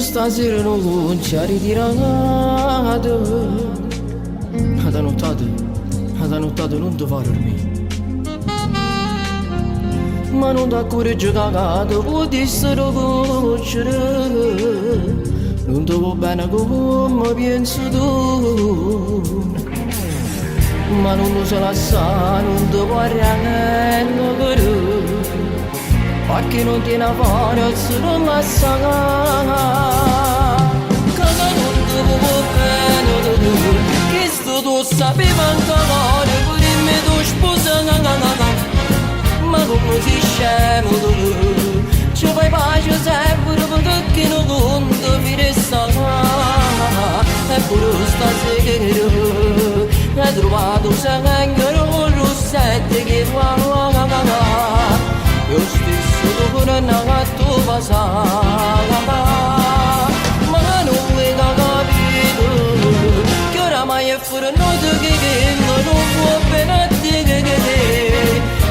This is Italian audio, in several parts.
stasera non ci ha ritirato. Ad nottato non ti fa dormire. Ma non t'ha coraggio cagato, potessero conoscere. Non ti va bene come pensi tu. Ma non lo sa sa, non ti può rendere. Perché non tiene a fare, se non la sa. Che non ti va bene, che sto tu sapeva ancora, pure me tu sposa. Ma come sei scemo tu, ci fai pace sempre perché non conto fine sta. Eppure stasera hai trovato sangue rossetto che fa. Io stesso dopo non ho fatto passare. Ma non vuoi capito che oramai è fuori notte che non può bene a te.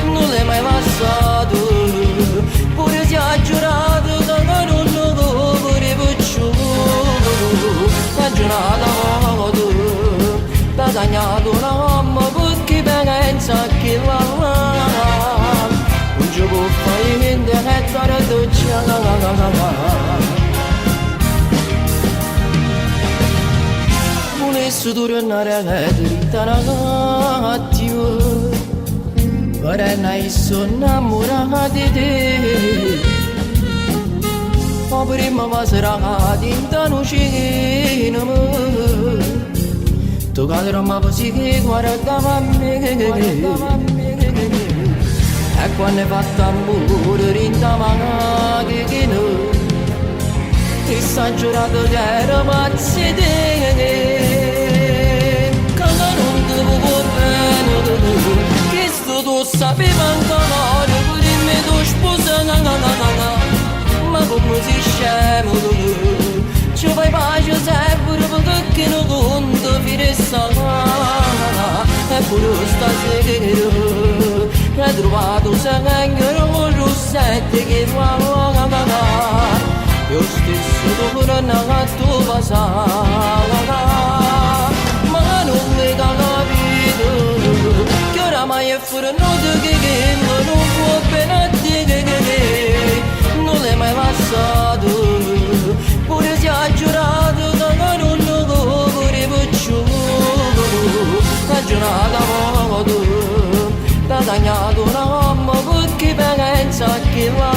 Non l'hai mai passato, pure si è giurato che non lo vorrei più. La giornata modo, t'ha segnato una mamma perché pensa che va. Non ci può fare niente che stare a volessi tornare a dritta un attimo, vorrei non sono innamorata di te. Ma prima mi sarà tinta un cinema, tu cadrà ma così che guardava a me. E quando hai fatto amore rintamana che no, ti sta giurato che era pazzo di te. Tu sapeva ancora, pure me tu sposa. Ma come sei scemo tu, ci fai pace sempre perché non conto fine sta. Eppure stasera hai trovato sangue rossetto che fa. Io stesso dopo non ho fatto passare. Ma non vuoi capito che oramai è fuori notte che non può bene a te. Non l'hai mai passato, pure si è giurato che non lo vorrei più. La giornata modo, t'ha segnato una mamma perché pensa che va.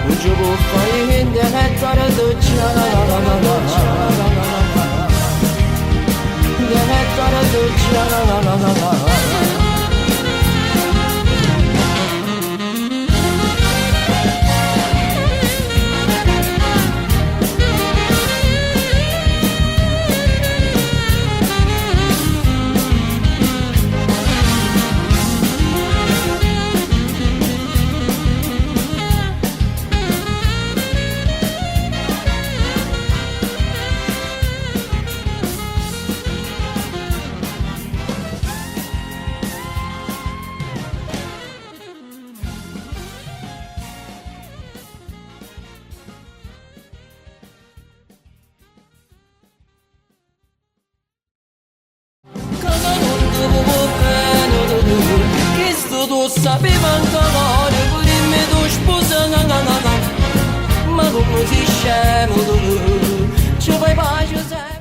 Non ci può fare niente che stare a tu sapeva ancora, pure me tu sposa. Ma come sei scemo tu, ci fai pace sempre.